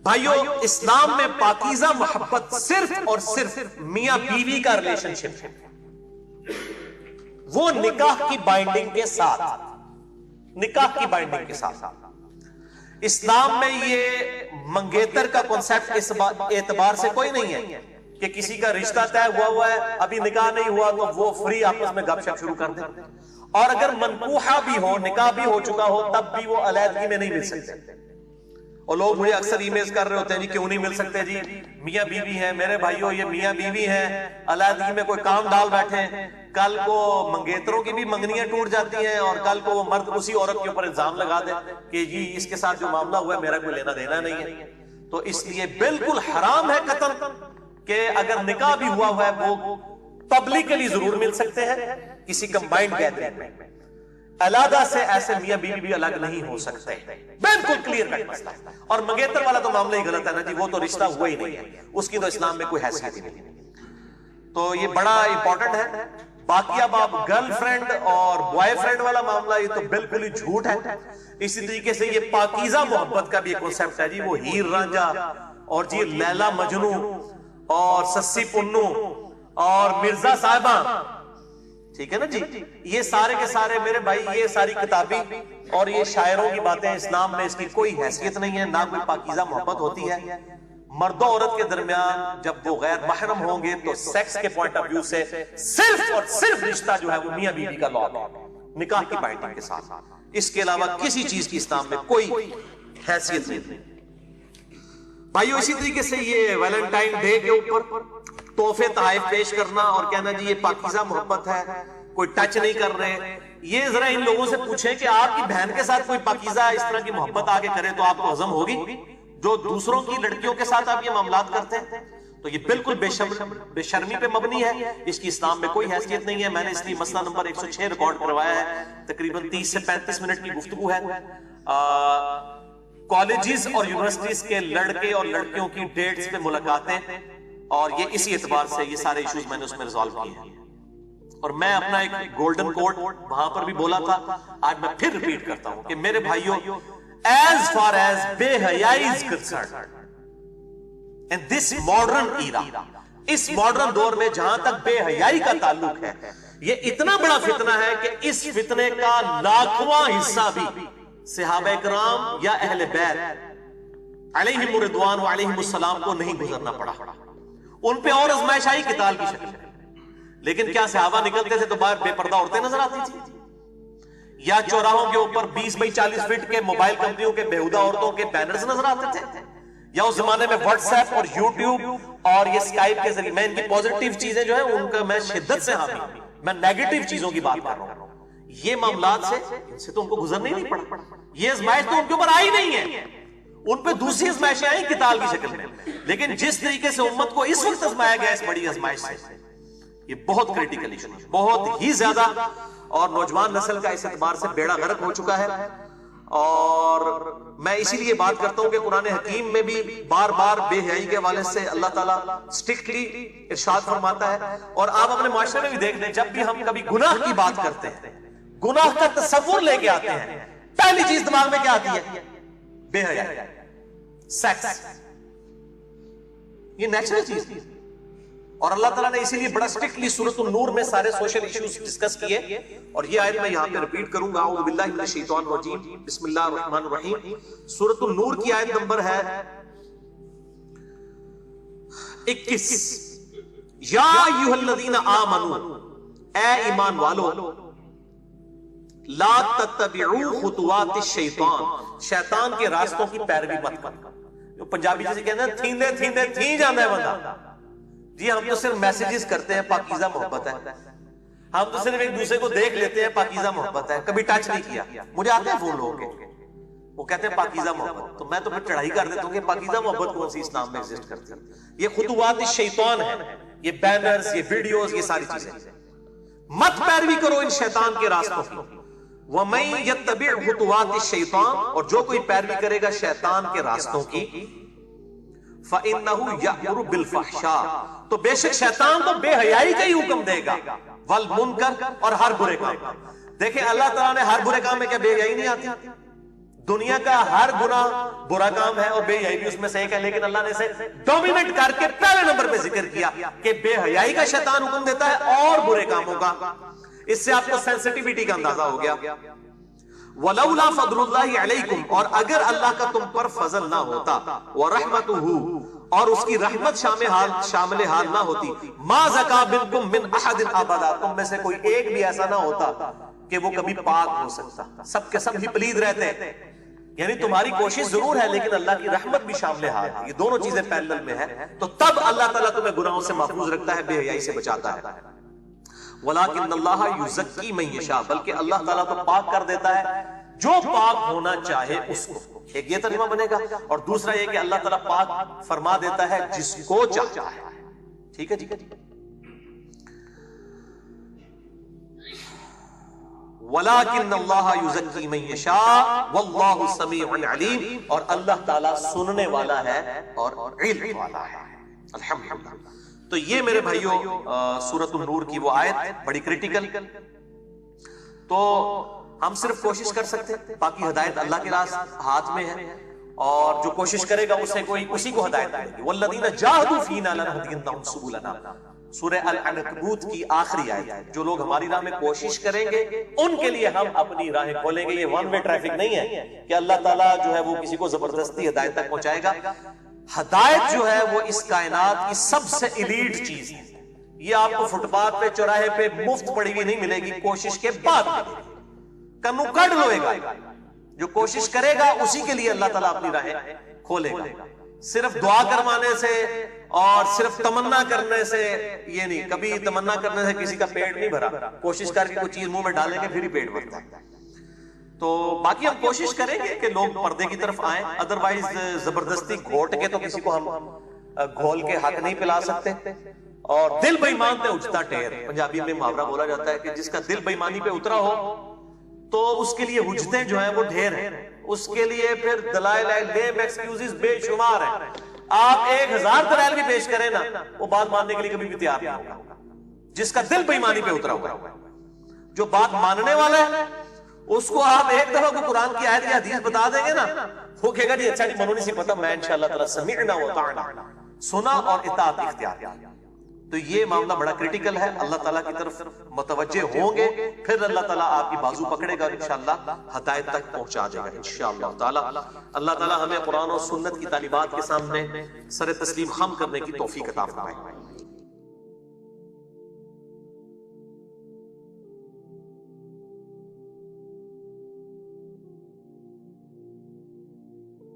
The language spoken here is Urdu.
بھائیو اسلام میں پاکیزہ محبت صرف اور صرف میاں بیوی کا ریلیشن شپ ہے، وہ نکاح کی بائنڈنگ کے ساتھ، نکاح کی بائنڈنگ کے ساتھ۔ اسلام میں یہ منگیتر کا کنسیپٹ اس اعتبار سے کوئی نہیں ہے کہ کسی کا رشتہ طے ہوا ہے، ابھی نکاح نہیں ہوا تو وہ فری آپس میں گپ شپ شروع کر دیں، اور اگر منکوحہ بھی ہو، نکاح بھی ہو چکا ہو، تب بھی وہ علیحدگی میں نہیں مل سکتے۔ اور لوگ مجھے اکثر ای میل کر رہے ہوتے ہیں جی کیوں نہیں مل سکتے جی، میاں بیوی ہیں۔ میرے بھائیو یہ میاں بیوی ہیں، علیحدگی میں کوئی کام ڈال بیٹھے ہیں، کل کو منگیتروں کی بھی منگنیاں ٹوٹ جاتی ہیں، اور کل کو وہ مرد اسی عورت کے اوپر الزام لگا دے کہ جی اس کے ساتھ جو معاملہ ہوا ہے میرا کوئی لینا دینا نہیں ہے۔ تو اس لیے بالکل حرام ہے قطعاً کہ اگر نکاح بھی ہوا ہے وہ پبلکلی ضرور مل سکتے ہیں کسی کمبائنڈ گیدرنگ میں، علیحدہ سے ایسے میاں بیوی بھی الگ نہیں ہو سکتے، بالکل کلیئر کٹ مسئلہ ہے۔ اور منگیتر والا تو معاملہ ہی غلط ہے نا جی، وہ تو رشتہ ہوا ہی نہیں ہے، اس کی تو اسلام میں کوئی حیثیت ہی نہیں۔ تو یہ بڑا امپورٹنٹ ہے۔ باقی اب آپ گرل فرینڈ اور بوائے فرینڈ والا معاملہ یہ تو بالکل ہی جھوٹ ہے۔ اسی طریقے سے یہ پاکیزہ محبت کا بھی ایک کنسیپٹ ہے جی، وہ ہیر رانجھا اور جی لیلا مجنو اور سسی پنو اور مرزا صاحبہ، ٹھیک ہے نا جی، یہ سارے کے سارے میرے بھائی یہ ساری کتابیں اور یہ شاعروں کی باتیں، اسلام میں اس کی کوئی حیثیت نہیں ہے، نہ کوئی پاکیزہ محبت ہوتی ہے۔ مرد و عورت کے درمیان جب وہ غیر محرم ہوں گے تو سیکس کے پوائنٹ آف ویو سے صرف اور صرف رشتہ جو ہے وہ میاں بیوی کا لاء ہے، نکاح کی بائنڈنگ کے ساتھ، اس کے علاوہ کسی چیز کی اسلام میں کوئی حیثیت نہیں۔ بھائیو اسی طریقے سے یہ ویلنٹائن ڈے کے اوپر تحفے تحائف پیش کرنا اور کہنا جی یہ پاکیزہ محبت ہے، کوئی ٹچ نہیں کر رہے، یہ ذرا ان لوگوں سے پوچھیں کہ آپ کی بہن کے ساتھ کوئی پاکیزہ اس طرح کی محبت آگے کرے تو آپ کو ہضم ہوگی؟ جو دوسروں کی لڑکیوں کے ساتھ آپ یہ معاملات کرتے ہیں تو یہ بالکل بے شرمی پہ مبنی ہے، اس کی اسلام میں کوئی حیثیت نہیں ہے۔ میں نے اس لیے مسئلہ نمبر 106 ریکارڈ کروایا ہے، تقریباً 30 سے 35 منٹ کی گفتگو ہے۔ کالجز اور یونیورسٹیز کے لڑکے اور لڑکیوں کی ڈیٹس پہ ملاقاتیں، اور یہ اسی اعتبار سے یہ سارے ایشوز میں نے اس میں ریزالو کیے ہیں۔ اور میں اپنا ایک گولڈن کوڈ وہاں پر بھی بولا تھا، آج میں پھر ریپیٹ کرتا ہوں کہ میرے بھائیوں، as far as بے حیائی is concerned in this modern era، اس ماڈرن دور میں جہاں تک بے حیائی کا تعلق ہے، یہ اتنا بڑا فتنہ ہے کہ اس فتنے کا لاکھواں حصہ بھی صحابہ کرام یا اہل بیت علیہم الرضوان و علیہم السلام کو نہیں گزرنا پڑا۔ ان پہ اور ازمائش آئی قتال کی شکل میں، لیکن کیا صحابہ نکلتے تھے تو باہر بے پردہ عورتیں نظر آتی تھی؟ یا چوراہوں کے اوپر 20 بائی 40 فٹ کے موبائل کمپنیوں کے بیہودہ عورتوں کے بینرز نظر آتے تھے؟ یا اس زمانے میں واٹس ایپ اور یوٹیوب اور یہ اسکائپ کے ذریعے، میں ان کی پوزیٹیو چیزیں جو ہیں ان کا میں شدت سے حامی ہوں، میں نیگیٹو چیزوں کی بات کر رہا ہوں۔ یہ معاملات سے تو ان کو گزرنا ہی نہیں پڑا، یہ ازمائش تو ان کے اوپر آئی نہیں ہے، ان پہ دوسری ازمائشیں آئی قتال کی شکل میں۔ لیکن جس طریقے سے امت کو اس وقت ازمایا گیا اس بڑی ازمائش سے، یہ بہت کریٹیکل ایشو ہے، بہت ہی زیادہ، اور نوجوان نسل کا اس اعتبار سے بیڑا غرق ہو چکا ہے۔ اور میں اسی لیے بات کرتا ہوں کہ قرآن حکیم میں بھی بار بار بے حیائی کے حوالے سے اللہ تعالیٰ سٹرکٹلی ارشاد فرماتا ہے، اور آپ اپنے معاشرے میں بھی دیکھ لیں، جب بھی ہم کبھی گناہ کی بات کرتے ہیں، گناہ کا تصور لے کے آتے ہیں، پہلی چیز دماغ میں کیا آتی ہے؟ بے حیائی، سیکس، یہ نیچرل چیز۔ اور اللہ تعالیٰ نے اسی لیے بڑا سٹرکٹلی سورۃ النور میں سارے سوشل ایشوز ڈسکس کیے، اور یہ آیت میں یہاں پہ ریپیٹ کروں گا، اعوذ باللہ من الشیطان الرجیم، بسم اللہ الرحمن الرحیم۔ سورۃ النور کی آیت نمبر ہے 21، یا ایھا الذین آمنوا، اے ایمان والو، لا تتبعوا خطوات الشیطان، شیطان کے راستوں کی پیروی مت کرو۔ جو پنجابی جیسے کہتے ہیں تھیندے تھیندے تھی جاندے بندہ، جی ہم تو صرف میسیجز کرتے ہیں پاکیزہ محبت ہے، ہم تو صرف ایک دوسرے کو دیکھ لیتے ہیں پاکیزہ محبت ہے، کبھی ٹچ نہیں کیا۔ مجھے آتے ہیں فون لوگوں کے، وہ کہتے ہیں پاکیزہ محبت، تو میں تو پھر چڑھائی کر دیتا ہوں کہ پاکیزہ محبت کون سی اسلام میں ایگزسٹ کرتی ہے؟ یہ خطوات الشیطان ہے، یہ بینرز، یہ ویڈیوز، یہ ساری چیزیں۔ مت پیروی کرو ان شیطان کے راستوں کی۔ وَمَن يَتَّبِعْ خُطُوَاتِ الشَّيْطَانِ، اور جو کوئی پیروی کرے گا شیطان کے راستوں کی، فَإِنَّهُ يَأْمُرُ بِالْفَحْشَاءِ، تو بے شک شیطان تو بے حیائی کا ہی حکم دے گا، وَالْمُنکر، اور ہر برے کام۔ دیکھیں اللہ تعالیٰ نے ہر برے کام میں کیا بے حیائی نہیں آتی؟ دنیا کا ہر گناہ برا کام ہے اور بے حیائی بھی اس میں سے ایک ہے، لیکن اللہ نے اسے ڈومینیٹ کر کے پہلے نمبر پہ ذکر کیا کہ بے حیائی کا شیطان حکم دیتا ہے اور برے کاموں کا۔ اس سے آپ کو سینسٹیوٹی کا اندازہ ہو گیا۔ وَلَوْلَا فَضْلُ اللَّهِ عَلَيْكُمْ، اور اگر اللہ کا تم پر فضل نہ ہوتا، وَرَحْمَتُهُ، اور اس کی رحمت شامل حال نہ ہوتی، مَا زَكَا مِنْكُمْ مِنْ أَحَدٍ أَبَدًا، تم میں سے کوئی ایک بھی ایسا نہ ہوتا کہ وہ کبھی پاک ہو سکتا، سب کے سب ہی پلید رہتے ہیں۔ یعنی تمہاری کوشش ضرور ہے لیکن اللہ کی رحمت بھی شامل حال ہے، یہ دونوں چیزیں پیرلل میں ہیں، تو تب اللہ تعالیٰ تمہیں گناہوں سے محفوظ رکھتا ہے، بے حیائی سے بچاتا ہے۔ وَلَٰكِنَّ اللَّهَ يُزَكِّي مَن يَشَاءُ، بلکہ اللہ تعالیٰ تو پاک کر دیتا ہے جو پاک ہونا چاہے اس کو۔ ایک یہ ترجمہ بنے گا، اور دوسرا یہ کہ اللہ تعالیٰ پاک فرما دیتا ہے جس کو چاہتا ہے۔ ٹھیک ہے جی۔ وَلَٰكِنَّ اللَّهَ يُزَكِّي مَن يَشَاءُ وَاللَّهُ سَمِيعٌ عَلِيمٌ، اور اللہ تعالیٰ سننے والا ہے اور علم والا ہے۔ الحمدللہ۔ تو یہ میرے بھائیوں سورۃ النور کی وہ آیت بڑی کریٹیکل، تو ہم صرف کوشش کر سکتے ہیں، باقی ہدایت اللہ کے ہاتھ میں ہے، اور جو کوشش کرے گا اسے اسی کو ہدایت ملے گی۔ وَالَّذِينَ جَاهَدُوا فِينَا لَنَهْدِيَنَّهُمْ سُبُلَنَا، سورہ العنکبوت کی آخری آیت ہے۔ جو لوگ ہماری راہ میں کوشش کریں گے ان کے لیے ہم اپنی راہیں کھولیں گے۔ یہ ون وے ٹریفک نہیں ہے کہ اللہ تعالیٰ جو ہے وہ کسی کو زبردستی ہدایت تک پہنچائے گا۔ ہدایت جو ہے وہ اس کائنات کی سب سے ایلیٹ چیز ہے، یہ آپ کو فٹ پاتھ پہ چوراہے پہ مفت پڑی ہوئی نہیں ملے گی، کوشش کے بعد ملے گی۔ کنو کڑ لوئے گا، جو کوشش کرے گا اسی کے لیے اللہ تعالیٰ اپنی راہیں کھولے گا۔ صرف دعا کروانے سے اور صرف تمنا کرنے سے یہ نہیں، کبھی تمنا کرنے سے کسی کا پیٹ نہیں بھرا، کوشش کر کے کوئی چیز منہ میں ڈالیں گے پھر ہی پیٹ بھرتا ہے۔ تو باقی ہم کوشش کریں گے کہ لوگ پردے کی طرف آئیں، ادروائز زبردستی گھوٹ کے تو کسی کو ہم گھول کے حق نہیں پلا سکتے۔ اور دل بے ایمان پہ اجتا ٹھیر، پنجابی میں محاورہ بولا جاتا ہے کہ جس کا دل بے ایمانی پہ اترا ہو تو اس کے لیے حجتیں جو ہیں وہ ڈھیر ہیں، اس کے لیے پھر دلائل لیم ایکسکیوزز بے شمار ہیں۔ آپ 1000 دلائل بھی پیش کریں نا، وہ بات ماننے کے لیے کبھی بھی تیار نہیں ہوگا۔ جس کا دل بے ایمانی پہ اترا ہوا، جو بات ماننے والا ہے اس کو آپ ایک دفعہ کو قرآن کی آیت یا حدیث بتا دیں گے نا، وہ کہے گا جی اچھا جی منو نہیں سی پتا، میں انشاءاللہ تعالی سمعنا وطعنا، سنا اور اطاعت اختیار کیا۔ تو یہ معاملہ بڑا کریٹیکل ہے، اللہ تعالیٰ کی طرف متوجہ ہوں گے پھر اللہ تعالیٰ آپ کی بازو پکڑے گا اور انشاءاللہ ہدایت تک پہنچا دے گا انشاءاللہ تعالیٰ۔ اللہ تعالیٰ ہمیں قرآن اور سنت کی تعلیمات کے سامنے سر تسلیم خم کرنے کی توفیق عطا فرمائے۔